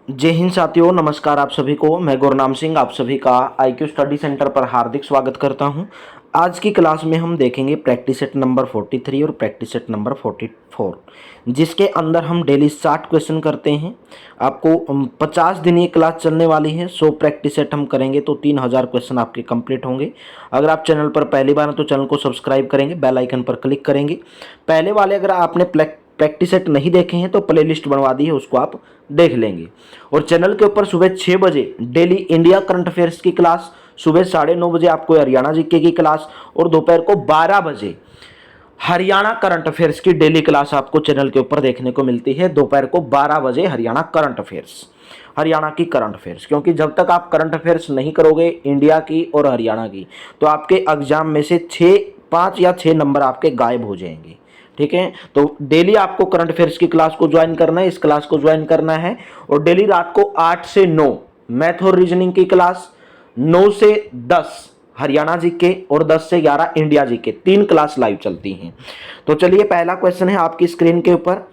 जय हिंद साथियों, नमस्कार आप सभी को। मैं गुरनाम सिंह आप सभी का आईक्यू स्टडी सेंटर पर हार्दिक स्वागत करता हूं। आज की क्लास में हम देखेंगे प्रैक्टिस सेट नंबर 43 और प्रैक्टिस सेट नंबर 44, जिसके अंदर हम डेली 60 क्वेश्चन करते हैं। आपको 50 दिन ये क्लास चलने वाली है। 100 प्रैक्टिस सेट हम करेंगे तो 3000 क्वेश्चन आपके कंप्लीट होंगे। अगर आप चैनल पर पहली बार हैं तो चैनल को सब्सक्राइब करेंगे, बेल आइकन पर क्लिक करेंगे। पहले वाले अगर आपने प्रैक्टिस सेट नहीं देखे हैं तो प्लेलिस्ट बनवा दी है, उसको आप देख लेंगे। और चैनल के ऊपर सुबह 6 बजे डेली इंडिया करंट अफेयर्स की क्लास, सुबह 9:30 बजे आपको हरियाणा जीके की क्लास और दोपहर को 12 बजे हरियाणा करंट अफेयर्स की डेली क्लास आपको चैनल के ऊपर देखने को मिलती है। दोपहर को 12 बजे हरियाणा करंट अफेयर्स, हरियाणा की करंट अफेयर्स, क्योंकि जब तक आप करंट अफेयर्स नहीं करोगे इंडिया की और हरियाणा की तो आपके एग्जाम में से 5 या 6 नंबर आपके गायब हो जाएंगे। ठीक है, तो डेली आपको करंट अफेयर्स की क्लास को ज्वाइन करना है, इस क्लास को ज्वाइन करना है। और डेली रात को 8 से 9 मैथ और रीजनिंग की क्लास, 9 से 10 हरियाणा जीके और 10 से 11 इंडिया जीके, 3 क्लास लाइव चलती हैं। तो चलिए, पहला क्वेश्चन है आपकी स्क्रीन के ऊपर।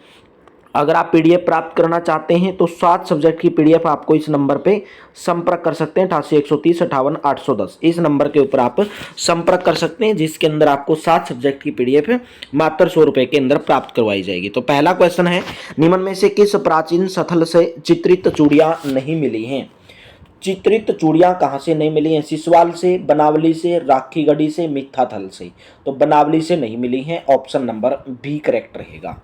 अगर आप पीडीएफ प्राप्त करना चाहते हैं तो 7 सब्जेक्ट की पीडीएफ आपको इस नंबर पे संपर्क कर सकते हैं, 88 130 58 810। इस नंबर के ऊपर आप संपर्क कर सकते हैं, जिसके अंदर आपको 7 सब्जेक्ट की पीडीएफ मात्र 100 रुपए के अंदर प्राप्त करवाई जाएगी। तो पहला क्वेश्चन है, निम्न में से किस प्राचीन स्थल से चित्रित चूड़ियां नहीं मिली हैं? चित्रित चूड़ियां कहां से नहीं मिली हैं? सिसवाल से, बनावली से, राखीगढ़ी से, मिथ्याथल से। तो बनावली से नहीं मिली हैं, ऑप्शन नंबर बी करेक्ट रहेगा।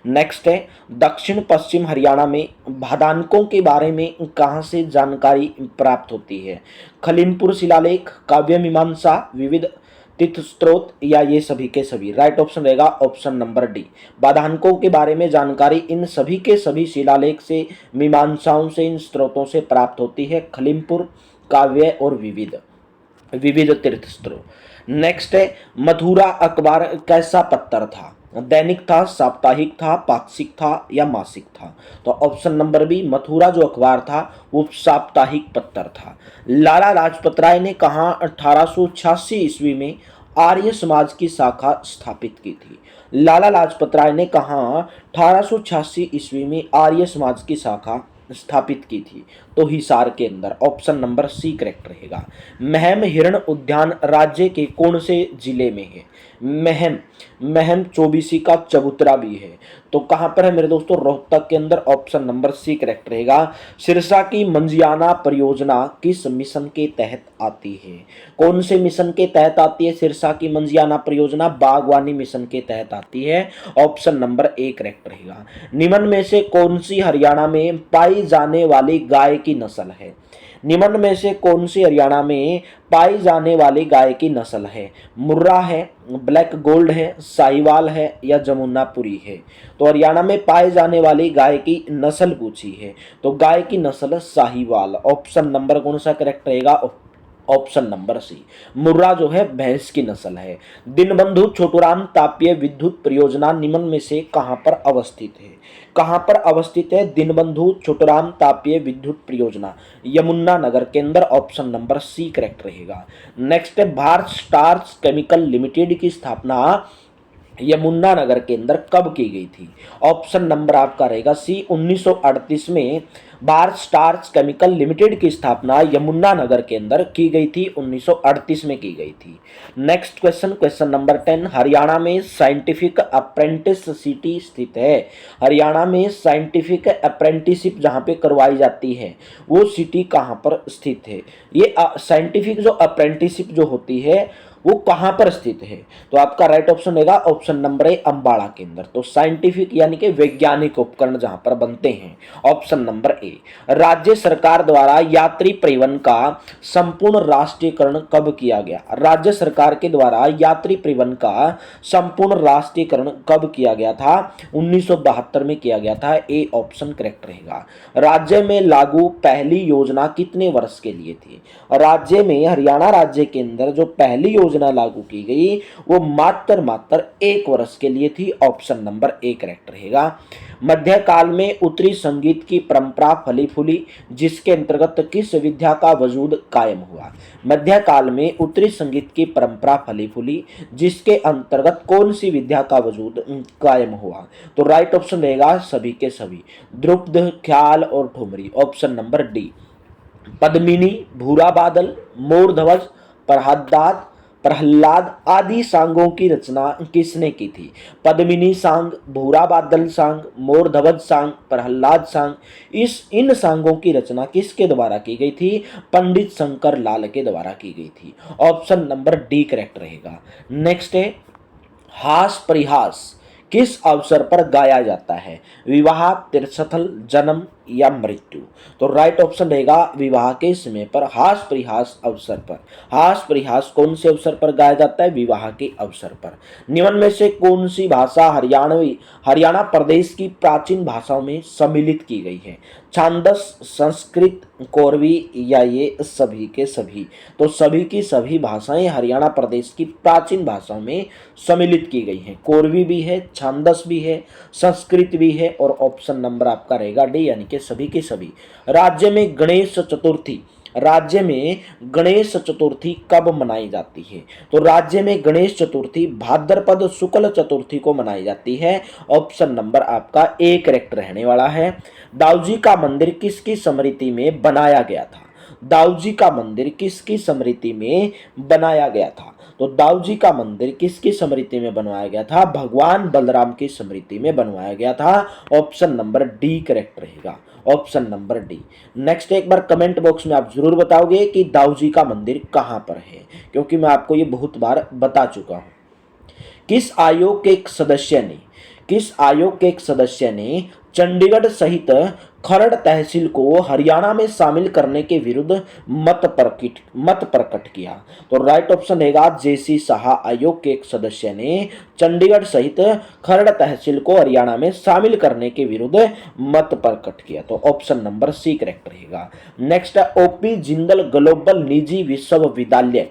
नेक्स्ट है, दक्षिण पश्चिम हरियाणा में भादानकों के बारे में कहां से जानकारी प्राप्त होती है? खलीनपुर शिलालेख, काव्य मीमांसा, विविध तीर्थ स्रोत या ये सभी के सभी। राइट ऑप्शन रहेगा ऑप्शन नंबर डी। बाधानकों के बारे में जानकारी इन सभी के सभी शिलालेख से, मीमांसाओं से, इन स्रोतों से प्राप्त होती है। खलीमपुर, काव्य और विविध विविध तीर्थ स्रोत। नेक्स्ट है, मथुरा अखबार कैसा पत्र था? दैनिक था, साप्ताहिक था, पाक्षिक था या मासिक था? तो ऑप्शन नंबर बी, मथुरा जो अखबार था वो साप्ताहिक पत्र था। लाला लाजपत राय ने कहा 1886 ईस्वी में आर्य समाज की शाखा स्थापित की थी? लाला लाजपत राय ने कहा 1886 ईस्वी में आर्य समाज की शाखा स्थापित की थी? तो हिसार के अंदर, ऑप्शन नंबर सी करेक्ट रहेगा। महम हिरण उद्यान राज्य के कौन से जिले में है? महम महम चौबीसी का चबूतरा भी है। तो कहां पर है मेरे दोस्तों? रोहतक के अंदर, ऑप्शन नंबर सी करेक्ट रहेगा। सिरसा की मंजियाना परियोजना किस मिशन के तहत आती है? कौन से मिशन के तहत आती है सिरसा की मंजियाना परियोजना? बागवानी मिशन के तहत आती है, ऑप्शन नंबर ए करेक्ट रहेगा। निम्न में से कौन सी हरियाणा में पाई जाने वाली गाय की नस्ल है? निम्न में से कौन सी हरियाणा में पाई जाने वाली गाय की नस्ल है? मुर्रा है, ब्लैक गोल्ड है, साहिवाल है या जमुनापुरी है? तो हरियाणा में पाए जाने वाली गाय की नस्ल पूछी है, तो गाय की नस्ल साहिवाल। ऑप्शन नंबर कौन सा करेक्ट रहेगा? ऑप्शन नंबर सी, मुर्रा जो है भैंस की नस्ल है। दीनबंधु छोटूराम तापीय विद्युत परियोजना निम्न में से कहां पर अवस्थित है? कहां पर अवस्थित है दीनबंधु छोटूराम तापीय विद्युत परियोजना? यमुनानगर के अंदर, ऑप्शन नंबर सी करेक्ट रहेगा। नेक्स्ट है, भारत स्टार्च केमिकल लिमिटेड की स्थापना यमुनानगर के अंदर कब की गई थी? ऑप्शन नंबर आपका रहेगा सी, 1938 में भारत स्टार्च केमिकल लिमिटेड की स्थापना यमुनानगर के अंदर की गई थी, 1938 में की गई थी। Next question, question number 10, Haryana में साइंटिफिक अप्रेंटिस सिटी स्थित है? हरियाणा में साइंटिफिक अप्रेंटिसशिप जहां पे करवाई जाती है वो सिटी कहां पर स्थित है? ये साइंटिफिक जो अप्रेंटिसशिप जो होती है वो कहां पर स्थित है? तो आपका राइट ऑप्शन रहेगा ऑप्शन नंबर ए, अंबाला के अंदर। तो साइंटिफिक यानी कि वैज्ञानिक उपकरण जहां पर बनते हैं, ऑप्शन नंबर ए। राज्य सरकार द्वारा यात्री परिवहन का संपूर्ण राष्ट्रीयकरण कब किया गया? राज्य सरकार के द्वारा यात्री परिवहन का संपूर्ण राष्ट्रीयकरण कब किया गया था? 1972 में किया गया था, ए ऑप्शन करेक्ट रहेगा। राज्य में लागू पहली योजना कितने वर्ष के लिए थी? राज्य में, हरियाणा राज्य के अंदर जो पहली योजना योजना लागू की गई वो मात्र 1 वर्ष के लिए थी। ऑप्शन नंबर ए करेक्ट रहेगा। मध्यकाल में उत्तरी संगीत की परंपरा फली फूली, जिसके अंतर्गत किस विद्या का वजूद कायम हुआ। मध्यकाल में उत्तरी संगीत की परंपरा फली फूली, जिसके अंतर्गत कौन सी विद्या का वजूद कायम हुआ। तो राइट ऑप्शन रहेगा सभी के सभी, ध्रुपद, ख्याल और thumri. Option number D. Padmini, भूरा बादल, मोर ध्वज, प्रहलाद प्रहलाद आदि सांगों की रचना किसने की थी। पद्मिनी सांग, भूरा बादल सांग, मोर ध्वज सांग, प्रहलाद सांग, इन सांगों की रचना किसके द्वारा की गई थी। पंडित शंकर लाल के द्वारा की गई थी। ऑप्शन नंबर डी करेक्ट रहेगा। नेक्स्ट है हास परिहास किस अवसर पर गाया जाता है। विवाह, तीर्थस्थल, जन्म या मृत्यु। तो राइट ऑप्शन रहेगा विवाह के समय पर, हास परिहास अवसर पर। हास परिहास कौन से अवसर पर गाया जाता है। विवाह के अवसर पर। निम्न में से कौन सी भाषा हरियाणा प्रदेश की प्राचीन भाषाओं में सम्मिलित की गई है। छांदस, संस्कृत, कोरवी या ये सभी के सभी। तो सभी की सभी भाषाएं हरियाणा प्रदेश की प्राचीन भाषाओं में सम्मिलित की गई हैं। कोरवी भी है, छांदस भी है, संस्कृत भी है और ऑप्शन नंबर आपका रहेगा डी यानी कि सभी के सभी। राज्य में गणेश चतुर्थी कब मनाई जाती है। तो राज्य में गणेश चतुर्थी भाद्रपद शुक्ल चतुर्थी को मनाई जाती है। ऑप्शन नंबर आपका ए करेक्ट रहने वाला है। दाऊजी का मंदिर किसकी स्मृति में बनाया गया था। दाऊजी का मंदिर किसकी स्मृति में बनाया गया था। तो दाऊजी का मंदिर किसकी स्मृति में बनवाया गया था। भगवान बलराम की स्मृति में बनवाया गया था। ऑप्शन नंबर डी करेक्ट रहेगा। Option number D. नेक्स्ट एक बार कमेंट बॉक्स में आप जरूर बताओगे कि दाऊजी का मंदिर कहां पर है, क्योंकि मैं आपको ये बहुत बार बता चुका हूं। किस आयोग के एक सदस्य ने चंडीगढ़ सहित खरड़ तहसील को हरियाणा में शामिल करने के विरुद्ध मत प्रकट किया। तो राइट ऑप्शन रहेगा जेसी शाह। आयोग के एक सदस्य ने चंडीगढ़ सहित खरड़ तहसील को हरियाणा में शामिल करने के विरुद्ध मत प्रकट किया। तो ऑप्शन नंबर सी करेक्ट रहेगा। नेक्स्ट ओपी जिंदल ग्लोबल निजी विश्वविद्यालय,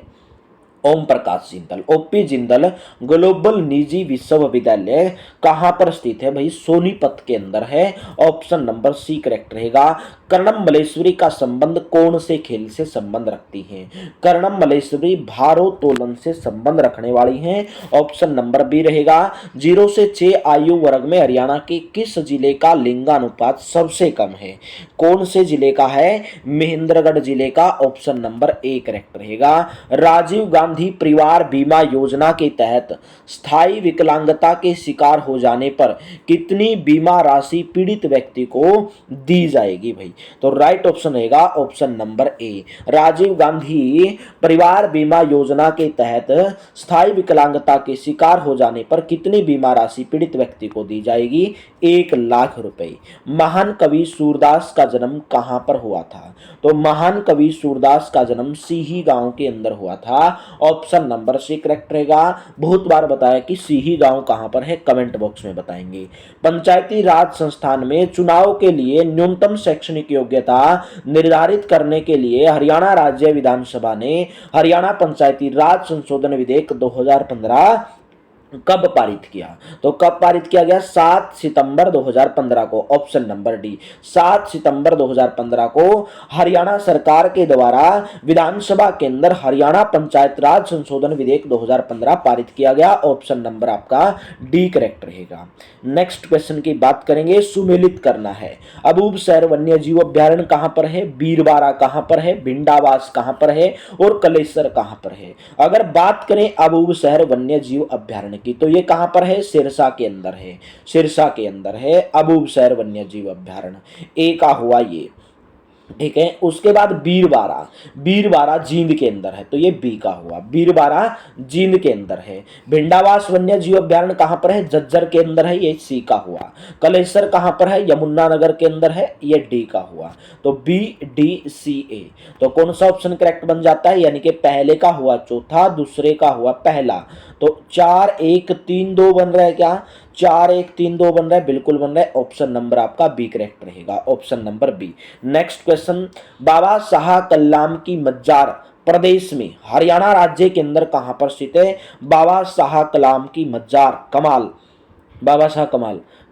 ओम प्रकाश जिंदल, ओपी जिंदल ग्लोबल निजी विश्वविद्यालय कहां पर स्थित है भाई। सोनीपत के अंदर है। ऑप्शन नंबर सी करेक्ट रहेगा। कर्णम मलेश्वरी का संबंध कौन से खेल से संबंध रखती हैं। कर्णम मलेश्वरी भारोत्तोलन से संबंध रखने वाली हैं। ऑप्शन नंबर बी रहेगा। 0 से 6 आयु वर्ग में हरियाणा के किस जिले का लिंगानुपात सबसे कम है। कौन से जिले का है। महेंद्रगढ़ जिले का। ऑप्शन नंबर ए करेक्ट रहेगा। राजीव गांधी परिवार बीमा योजना के तहत स्थायी विकलांगता के शिकार हो जाने पर कितनी बीमा राशि पीड़ित व्यक्ति को दी जाएगी भाई। तो राइट ऑप्शन रहेगा option number A. Rajiv Gandhi परिवार बीमा योजना के तहत स्थायी विकलांगता के शिकार हो जाने पर कितनी बीमा राशि पीड़ित व्यक्ति को दी जाएगी। 1 लाख रुपए। महान कवि सूरदास का जन्म कहां पर हुआ था। तो महान कवि सूरदास का जन्म सीही गांव के अंदर हुआ था। ऑप्शन नंबर सी करेक्ट रहेगा। बहुत बार बताया कि सीही गांव कहां पर है, कमेंट बॉक्स में बताएंगे। पंचायती राज संस्थान में चुनाव के लिए न्यूनतम शैक्षणिक योग्यता निर्धारित करने के लिए हरियाणा राज्य विधानसभा ने हरियाणा पंचायती राज संशोधन विधेयक 2015 कब पारित किया। तो कब पारित किया गया। 7 सितंबर 2015 को। ऑप्शन नंबर डी 7 सितंबर 2015 को हरियाणा सरकार के द्वारा विधानसभा के अंदर हरियाणा पंचायत राज संशोधन विधेयक 2015 पारित किया गया। ऑप्शन नंबर आपका डी करेक्ट रहेगा। नेक्स्ट क्वेश्चन की बात करेंगे। सुमेलित करना है। अबूबसैर वन्य जीव अभ्यारण्य कहां पर है। बीरबारा कहां पर है, भिंडावास कहां पर है और कलेसर कहां पर है। अगर बात करें अबूबसैर वन्य जीव अभ्यारण्य की, तो ये कहां पर है। सिरसा के अंदर है। सिरसा के अंदर है अबूबसैर वन्य जीव अभ्यारण्य। ए का हुआ ये, ठीक है। उसके बाद बीरबारा जींद के अंदर है, तो ये बी का हुआ। बीरबारा जींद के अंदर है। भिंडावास वन्य जीव अभ्यारण्य कहां पर है। झज्जर के अंदर है, ये सी का हुआ। कलेसर कहां पर है। यमुनानगर के अंदर है, ये डी का हुआ। तो बी डी सी ए। तो कौन सा ऑप्शन करेक्ट बन जाता है, यानी कि पहले का हुआ चौथा, दूसरे का हुआ पहला। तो 4 1 3 2 बन रहा है क्या। 4 1 3 2 बन रहा है, बिल्कुल बन रहा है। ऑप्शन नंबर आपका बी करेक्ट रहेगा। Option number B. Next question. Baba Shah Kalam की मज्जार प्रदेश में हरियाणा राज्य के अंदर कहां पर स्थित है? बाबा शाह कलाम की मजार, कमाल, बाबा शाह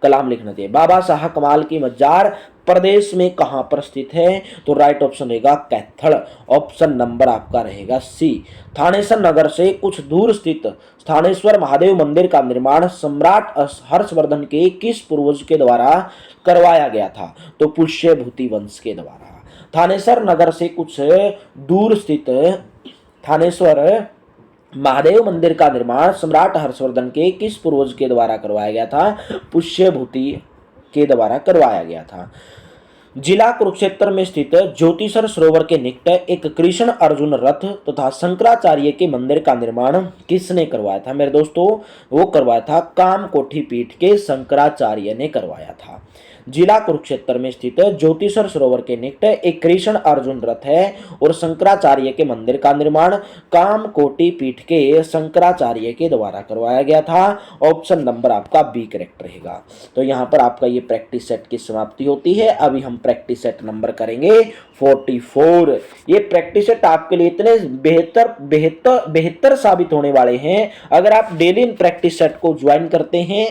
कलाम लिखना चाहिए। बाबा शाह कमाल की मजार प्रदेश में कहां पर स्थित है? तो राइट ऑप्शन रहेगा कैथल, ऑप्शन नंबर आपका रहेगा सी। थानेसर नगर से कुछ दूर स्थित स्थानेश्वर महादेव मंदिर का निर्माण सम्राट हर्षवर्धन के किस पूर्वज के द्वारा करवाया गया था? तो पुष्यभूति वंश के द्वारा। थानेसर नगर से कुछ दूर स्थित थानेश्वर महादेव मंदिर का निर्माण सम्राट हर्षवर्धन के किस पूर्वज के द्वारा करवाया गया था? पुष्यभूति के द्वारा करवाया गया था। जिला कुरुक्षेत्र में स्थित ज्योतिषर सरोवर के निकट एक कृष्ण अर्जुन रथ तथा शंकराचार्य के मंदिर का निर्माण किसने करवाया था? मेरे दोस्तों, वो करवाया था कामकोठी पीठ के शंकराचार्य ने करवाया था। जिला कुरुक्षेत्र में स्थित ज्योतिषर सरोवर के निकट एक कृष्ण अर्जुन रथ है और शंकराचार्य के मंदिर का निर्माण कामकोटी पीठ के शंकराचार्य के द्वारा करवाया गया था। ऑप्शन नंबर आपका बी करेक्ट रहेगा। तो यहाँ पर आपका ये प्रैक्टिस सेट की समाप्ति होती है। अभी हम प्रैक्टिस सेट नंबर करेंगे 44। ये प्रैक्टिस सेट आपके लिए इतने बेहतर साबित होने वाले हैं अगर आप डेली इन प्रैक्टिस सेट को ज्वाइन करते हैं,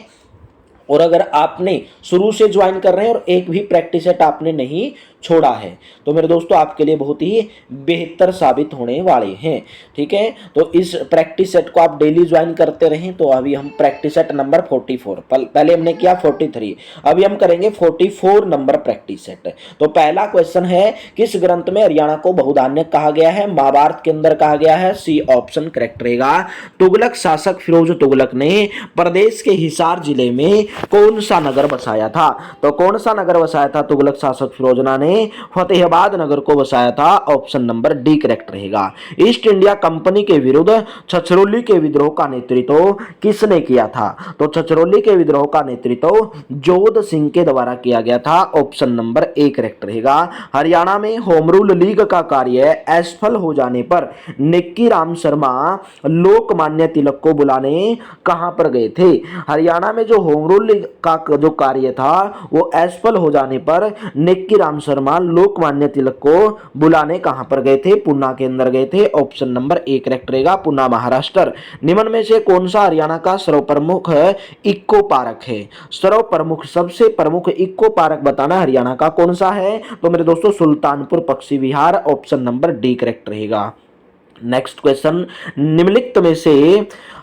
और अगर आपने शुरू से ज्वाइन कर रहे हैं और एक भी प्रैक्टिस सेट आपने नहीं छोड़ा है तो मेरे दोस्तों आपके लिए बहुत ही बेहतर साबित होने वाले हैं। ठीक है, तो इस प्रैक्टिस सेट को आप डेली ज्वाइन करते रहें। तो अभी हम प्रैक्टिस सेट नंबर 44, पहले हमने किया 43, अभी हम करेंगे 44 नंबर प्रैक्टिस सेट। तो पहला क्वेश्चन है, किस ग्रंथ में हरियाणा को बहुधान्य कहा गया है? महाभारत के अंदर कहा गया है। सी ऑप्शन करेक्ट रहेगा। तुगलक शासक फिरोज तुगलक ने प्रदेश के हिसार जिले में कौन सा नगर बसाया था? तो कौन सा नगर बसाया था तुगलक शासक फिरोजना ने? फतेहाबाद नगर को बसाया था। ऑप्शन नंबर डी करेक्ट रहेगा। ईस्ट इंडिया कंपनी के विरुद्ध छछरौली के विद्रोह का नेतृत्व किसने किया था? तो छछरौली के विद्रोह का नेतृत्व जोध सिंह के द्वारा किया गया था। ऑप्शन नंबर ए करेक्ट रहेगा। हरियाणा में होम रूल लीग का कार्य असफल हो जाने पर निक्की राम शर्मा लोकमान्य तिलक को बुलाने कहां पर गए थे? हरियाणा में जो होम रूल लीग का जो कार्य था वो असफल हो जाने पर निक्की राम शर्मा लोकमान्य तिलक को बुलाने कहां पर गए थे? पुणे के अंदर गए थे। ऑप्शन नंबर ए करेक्ट रहेगा, पुणे महाराष्ट्र। निम्न में से कौन सा हरियाणा का सर्वप्रमुख इको पार्क है? सर्वप्रमुख सबसे प्रमुख इको पार्क बताना हरियाणा का कौन सा है? तो मेरे दोस्तों सुल्तानपुर पक्षी विहार। ऑप्शन नंबर डी करेक्ट रहेगा। नेक्स्ट क्वेश्चन, निम्नलिखित में से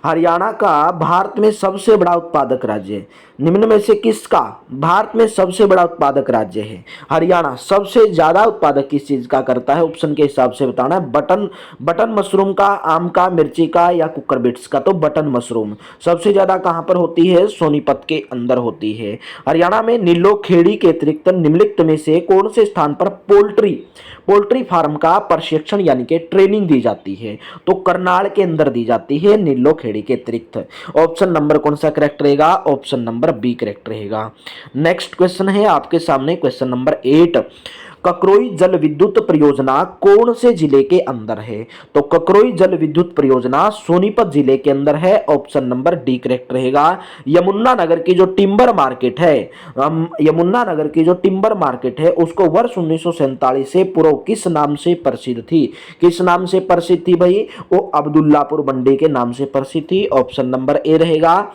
हरियाणा का भारत में सबसे बड़ा उत्पादक राज्य, निम्न में से किसका भारत में सबसे बड़ा उत्पादक राज्य है? हरियाणा सबसे ज्यादा उत्पादक किस चीज का करता है? ऑप्शन के हिसाब से बताना है। बटन मशरूम का, आम का, मिर्ची का या कुकर बिट्स का? तो बटन मशरूम सबसे ज्यादा कहां पर होती है? सोनीपत के अंदर होती है। हरियाणा में नीलोखेड़ी के अतिरिक्त निम्नलिखित में से कौन से स्थान पर पोल्ट्री फार्म का प्रशिक्षण यानी कि ट्रेनिंग दी जाती है? तो करनाल के अंदर दी जाती है नीलोखेड़ी के अतिरिक्त। ऑप्शन नंबर कौन सा करेक्ट रहेगा? ऑप्शन नंबर बी करेक्ट रहेगा। नेक्स्ट क्वेश्चन है आपके सामने क्वेश्चन नंबर 8, ककरोई जल विद्युत परियोजना कौन से जिले के अंदर है? तो ककरोई जल विद्युत परियोजना सोनीपत जिले के अंदर है। ऑप्शन नंबर डी करेक्ट रहेगा। यमुनानगर की जो टिम्बर मार्केट है, यमुनानगर की जो टिम्बर मार्केट है उसको वर्ष 1947 से पूर्व किस नाम से प्रसिद्ध थी? किस नाम से प्रसिद्ध थी भाई? वो अब्दुल्लापुर मंडी के नाम से प्रसिद्ध थी। ऑप्शन नंबर ए रहेगा।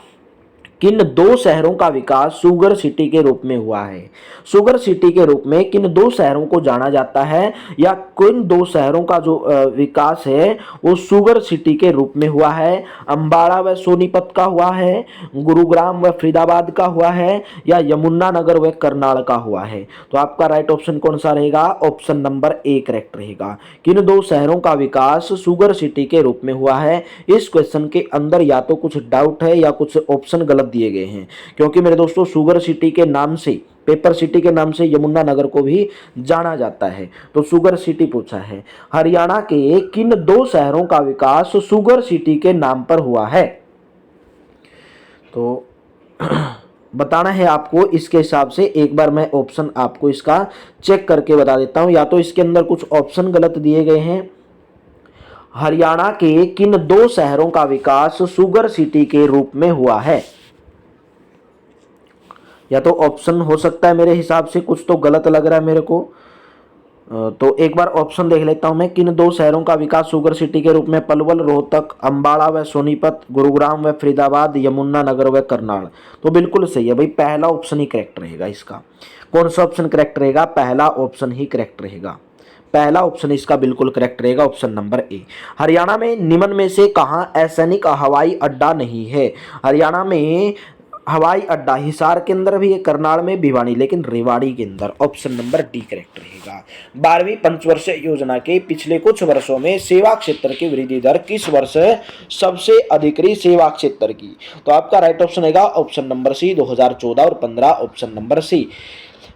किन दो शहरों का विकास सुगर सिटी के रूप में हुआ है? सुगर सिटी के रूप में किन दो शहरों को जाना जाता है, या किन दो शहरों का जो विकास है वो सुगर सिटी के रूप में हुआ है? अंबाला व सोनीपत का हुआ है, गुरुग्राम व फरीदाबाद का हुआ है, या यमुनानगर व करनाल का हुआ है? तो आपका राइट ऑप्शन कौन सा रहेगा? ऑप्शन नंबर ए करेक्ट रहेगा। किन दो शहरों का विकास सुगर सिटी के रूप में हुआ है? इस क्वेश्चन के अंदर या तो कुछ डाउट है या कुछ ऑप्शन गलत दिए गए हैं, क्योंकि मेरे दोस्तों सुगर सिटी के नाम से, पेपर सिटी के नाम से यमुनानगर को भी जाना जाता है। तो सुगर सिटी पूछा है। हरियाणा के किन दो शहरों का विकास सुगर सिटी के नाम पर हुआ है? तो बताना है आपको। इसके हिसाब से एक बार मैं ऑप्शन आपको इसका चेक करके बता देता हूं, या तो इसके अंदर कुछ ऑप्शन गलत दिए गए हैं। हरियाणा के किन दो शहरों का विकास सुगर सिटी के रूप में हुआ है? या तो ऑप्शन हो सकता है, मेरे हिसाब से कुछ तो गलत लग रहा है मेरे को। तो एक बार ऑप्शन देख लेता हूं मैं। किन दो शहरों का विकास शुगर सिटी के रूप में पलवल, रोहतक, अंबाला व सोनीपत, गुरुग्राम व फरीदाबाद, यमुनानगर व करनाल। तो बिल्कुल सही है भाई, पहला ऑप्शन ही करेक्ट रहेगा इसका। कौन सा ऑप्शन करेक्ट रहेगा? पहला ऑप्शन ही करेक्ट रहेगा। पहला ऑप्शन इसका बिल्कुल करेक्ट रहेगा, ऑप्शन नंबर ए। हरियाणा में निम्न में से कहां असैनिक हवाई अड्डा नहीं है? हरियाणा में हवाई अड्डा हिसार के अंदर भी है, करनाल में, भिवानी, लेकिन रेवाड़ी के अंदर। ऑप्शन नंबर डी करेक्ट रहेगा। 12वीं पंचवर्षीय योजना के पिछले कुछ वर्षों में सेवा क्षेत्र की वृद्धि दर किस वर्ष सबसे अधिक रही सेवा क्षेत्र की? तो आपका राइट ऑप्शन रहेगा ऑप्शन नंबर सी, 2014 और 15, ऑप्शन नंबर सी।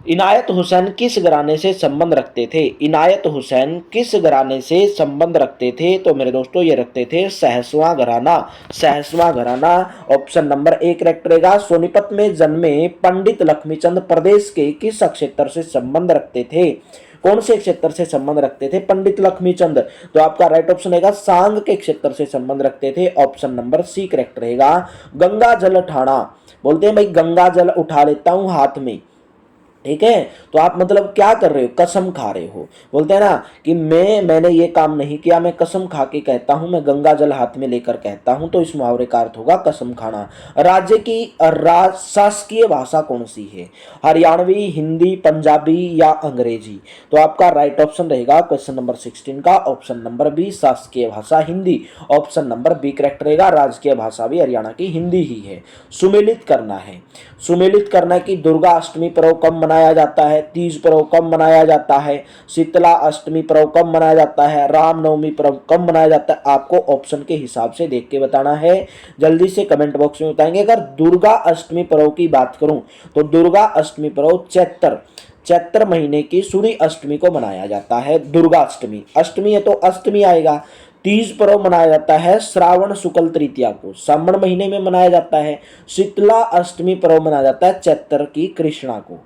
इनायत हुसैन किस घराने से संबंध रखते थे? इनायत हुसैन किस घराने से संबंध रखते थे? तो मेरे दोस्तों ये रखते थे सहसवां घराना। सहसवां घराना, ऑप्शन नंबर ए करेक्ट रहेगा। सोनीपत में जन्मे पंडित लक्ष्मीचंद प्रदेश के किस क्षेत्र से संबंध रखते थे? कौन से क्षेत्र से संबंध रखते थे पंडित लक्ष्मीचंद? तो आपका राइट ऑप्शन रहेगा सांग के क्षेत्र से संबंध रखते थे, ऑप्शन नंबर सी करेक्ट रहेगा। गंगा जल उठाना, बोलते हैं भाई गंगा जल उठा लेता हूं हाथ में, ठीक है, तो आप मतलब क्या कर रहे हो? कसम खा रहे हो। बोलते हैं ना कि मैंने ये काम नहीं किया, मैं कसम खा के कहता हूं, मैं गंगा जल हाथ में लेकर कहता हूं, तो इस मुहावरे का अर्थ होगा कसम खाना। राज्य की शासकीय भाषा कौन सी है? हरियाणवी, हिंदी, पंजाबी या अंग्रेजी? तो आपका राइट ऑप्शन रहेगा क्वेश्चन नंबर 16 का ऑप्शन नंबर बी, शासकीय भाषा Hindi. Option number B correct रहेगा। राजकीय भाषा भी हरियाणा की हिंदी ही है। सुमेलित करना है, सुमेलित करना की दुर्गा अष्टमी पर्व कब मनाया जाता है? तीज पर्व कब मनाया जाता है? शीतला अष्टमी पर्व कब मनाया जाता है? रामनवमी पर्व कब मनाया जाता है? आपको ऑप्शन के हिसाब से देख के बताना है। जल्दी से कमेंट बॉक्स में बताएंगे। अगर दुर्गा अष्टमी पर्व की बात करूं तो दुर्गा अष्टमी पर्व चैत्र महीने की सूर्य अष्टमी को मनाया जाता है। दुर्गा अष्टमी, अष्टमी है तो अष्टमी आएगा। तीज पर्व मनाया जाता है श्रावण शुक्ल तृतीया को, श्रावण महीने में मनाया जाता है। शीतला अष्टमी पर्व मनाया जाता है चैत्र की कृष्णा को,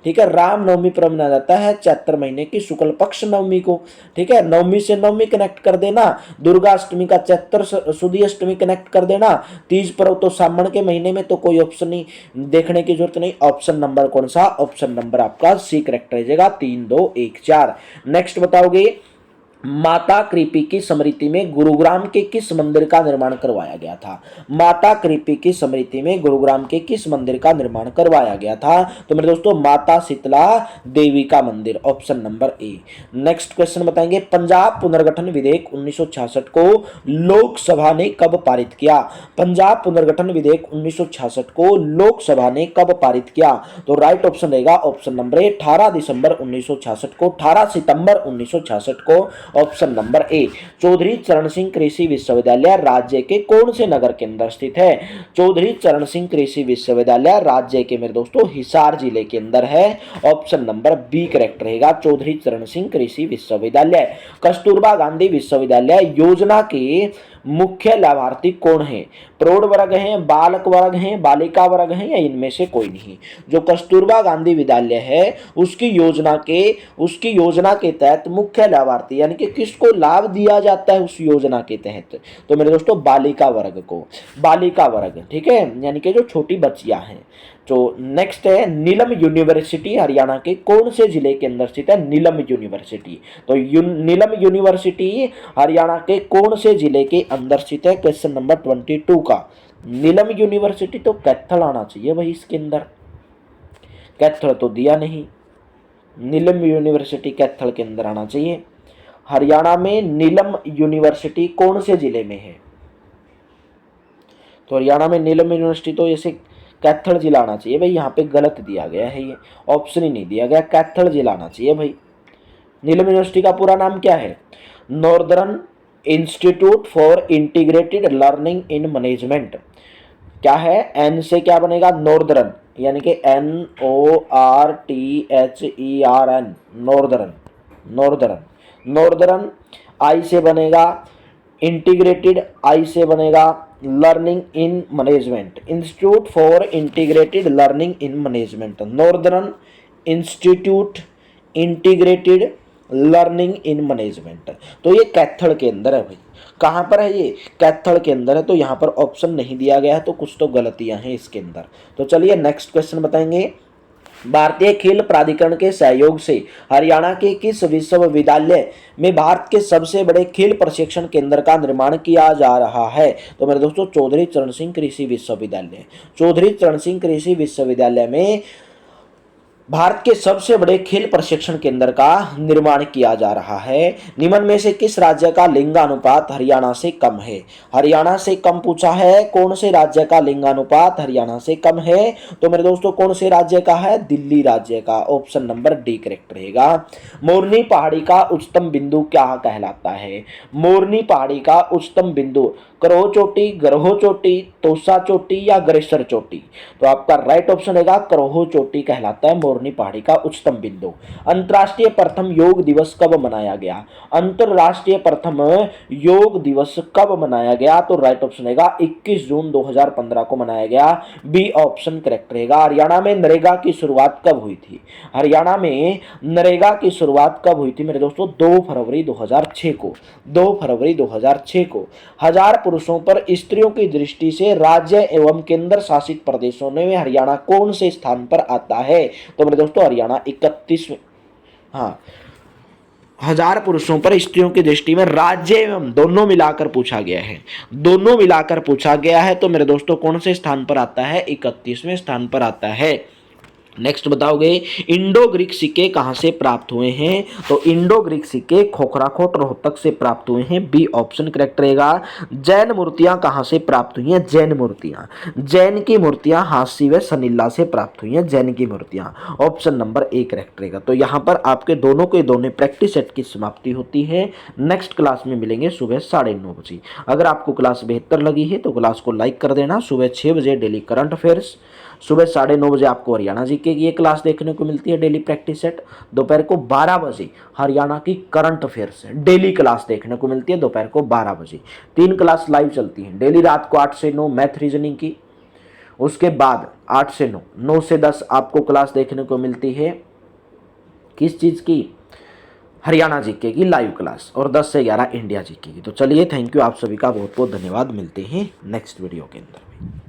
ठीक है। रामनवमी पर्व मनाया जाता है चैत्र महीने की शुक्ल पक्ष नवमी को, ठीक है। नवमी से नवमी कनेक्ट कर देना, दुर्गा अष्टमी का चैत्र शुद्ध अष्टमी कनेक्ट कर देना। तीज पर्व तो श्रावण के महीने में, तो कोई ऑप्शन नहीं देखने की जरूरत नहीं। ऑप्शन नंबर कौन सा? ऑप्शन नंबर आपका सी करेक्ट रह जाएगा। 3, 2, 1, 4। नेक्स्ट बताओगे, माता कृपी की स्मृति में गुरुग्राम के किस मंदिर का निर्माण करवाया गया था? माता कृपी की स्मृति में गुरुग्राम के किस मंदिर का निर्माण करवाया गया था? तो मेरे दोस्तों माता शीतला देवी का मंदिर, ऑप्शन नंबर ए। नेक्स्ट क्वेश्चन बताएंगे, पंजाब पुनर्गठन विधेयक 1966 को लोकसभा ने कब पारित किया? पंजाब पुनर्गठन विधेयक 1966 को लोकसभा ने कब पारित किया? तो राइट ऑप्शन रहेगा ऑप्शन नंबर ए, 18 दिसंबर 1966 को, 18 सितंबर 1966 को, ऑप्शन नंबर ए। चौधरी चरण सिंह कृषि विश्वविद्यालय राज्य के कौन से नगर के अंदर स्थित है? चौधरी चरण सिंह कृषि विश्वविद्यालय राज्य के मेरे दोस्तों हिसार जिले के अंदर है, ऑप्शन नंबर बी करेक्ट रहेगा। चौधरी चरण सिंह कृषि विश्वविद्यालय। कस्तूरबा गांधी विश्वविद्यालय योजना के मुख्य लाभार्थी कौन है? प्रौढ़ वर्ग हैं, बालक वर्ग हैं, बालिका वर्ग हैं, या इनमें से कोई नहीं? जो कस्तूरबा गांधी विद्यालय है उसकी योजना के तहत मुख्य लाभार्थी यानी कि किसको लाभ दिया जाता है उस योजना के तहत? तो मेरे दोस्तों बालिका वर्ग को, बालिका वर्ग, ठीक है, यानी कि जो छोटी बच्चियां हैं। तो नेक्स्ट है, नीलम यूनिवर्सिटी हरियाणा के कौन से जिले के अंदर स्थित है? नीलम यूनिवर्सिटी। तो नीलम यूनिवर्सिटी हरियाणा के कौन से जिले के अंदर स्थित है? क्वेश्चन नंबर 22 का। नीलम यूनिवर्सिटी तो कैथल आना चाहिए भाई इसके अंदर, कैथल तो दिया नहीं। नीलम यूनिवर्सिटी कैथल के अंदर आना चाहिए। हरियाणा में नीलम यूनिवर्सिटी कौन से जिले में है? तो हरियाणा में नीलम यूनिवर्सिटी तो ऐसे कैथल जिला आना चाहिए भाई, यहाँ पे गलत दिया गया है, ये ऑप्शन ही नहीं दिया गया, कैथल जिला आना चाहिए भाई। नीलम यूनिवर्सिटी का पूरा नाम क्या है? Northern institute for integrated learning in management. क्या है? एन से क्या बनेगा? नॉर्दर्न, यानी कि NORTHERN, नॉर्दर्न, नॉर्दर्न। नॉर्दर्न आई से बनेगा इंटीग्रेटेड, आई से बनेगा learning in management, institute for integrated learning in management, northern institute integrated learning in management. तो ये कैथल के अंदर है भाई। कहाँ पर है ये? कैथल के अंदर है। तो यहाँ पर ऑप्शन नहीं दिया गया है, तो कुछ तो गलतियां हैं इसके अंदर। तो चलिए नेक्स्ट क्वेश्चन बताएंगे, भारतीय खेल प्राधिकरण के सहयोग से हरियाणा के किस विश्वविद्यालय में भारत के सबसे बड़े खेल प्रशिक्षण केंद्र का निर्माण किया जा रहा है? तो मेरे दोस्तों चौधरी चरण सिंह कृषि विश्वविद्यालय। चौधरी चरण सिंह कृषि विश्वविद्यालय में भारत के सबसे बड़े खेल प्रशिक्षण केंद्र का निर्माण किया जा रहा है। निम्न में से किस राज्य का लिंगानुपात हरियाणा से कम है? हरियाणा से कम पूछा है। कौन से राज्य का लिंगानुपात हरियाणा से कम है? तो मेरे दोस्तों कौन से राज्य का है? दिल्ली राज्य का। ऑप्शन नंबर डी करेक्ट रहेगा। मोरनी पहाड़ी का उच्चतम बिंदु क्या कहलाता है? मोरनी पहाड़ी का उच्चतम बिंदु करोह चोटी, ग्रहो चोटी, तोसा चोटी या ग्रेसर चोटी? तो आपका राइट ऑप्शन रहेगा करोह चोटी कहलाता है मोरनी पहाड़ी का उच्चतम बिंदु। अंतर्राष्ट्रीय प्रथम योग दिवस कब मनाया गया? अंतर्राष्ट्रीय प्रथम योग दिवस कब मनाया गया? तो राइट ऑप्शन रहेगा 21 जून 2015 को मनाया गया। बी ऑप्शन करेक्ट रहेगा। हरियाणा में नरेगा की शुरुआत कब हुई थी? हरियाणा में नरेगा की शुरुआत कब हुई थी मेरे दोस्तों? 2 फरवरी 2006 को। 2 फरवरी 2006 को। 1000 पुरुषों पर स्त्रियों की दृष्टि से राज्य एवं केंद्र शासित प्रदेशों में हरियाणा कौन से स्थान पर आता है? तो मेरे दोस्तों हरियाणा 31वें। हाँ, 1000 पुरुषों पर स्त्रियों की दृष्टि में राज्य एवं दोनों मिलाकर पूछा गया है। दोनों मिलाकर पूछा गया है तो मेरे दोस्तों कौन से स्थान पर आता है? 31वें स्थान पर आता है। नेक्स्ट बताओगे इंडो ग्रीक सिक्के कहां से प्राप्त हुए हैं? तो इंडो ग्रीक सिक्के खोखराखोट रोहतक से प्राप्त हुए हैं। बी ऑप्शन करेक्ट रहेगा। जैन मूर्तियां कहां से प्राप्त हुई हैं? जैन मूर्तियां, जैन की मूर्तियां हांसी व सनिल्ला से प्राप्त हुई हैं। जैन की मूर्तियां, ऑप्शन नंबर ए करेक्ट रहेगा। तो यहां पर आपके दोनों के दोनों प्रैक्टिस सेट की समाप्ति होती है। नेक्स्ट क्लास में मिलेंगे सुबह 9:30 बजे। अगर आपको क्लास बेहतर लगी है तो क्लास को लाइक कर देना। सुबह 6 बजे डेली करंट अफेयर्स, सुबह 9:30 बजे आपको हरियाणा जीके की ये क्लास देखने को मिलती है डेली प्रैक्टिस सेट। दोपहर को 12 बजे हरियाणा की करंट अफेयर्स डेली क्लास देखने को मिलती है दोपहर को 12 बजे। 3 क्लास लाइव चलती हैं डेली रात को 8 से 9 मैथ रीजनिंग की। उसके बाद 8 से 9, 9 से 10 आपको क्लास देखने को मिलती है किस चीज़ की? हरियाणा जीके की लाइव क्लास। और 10 से 11 इंडिया जीके की। तो चलिए थैंक यू, आप सभी का बहुत बहुत धन्यवाद। मिलते हैं नेक्स्ट वीडियो के अंदर।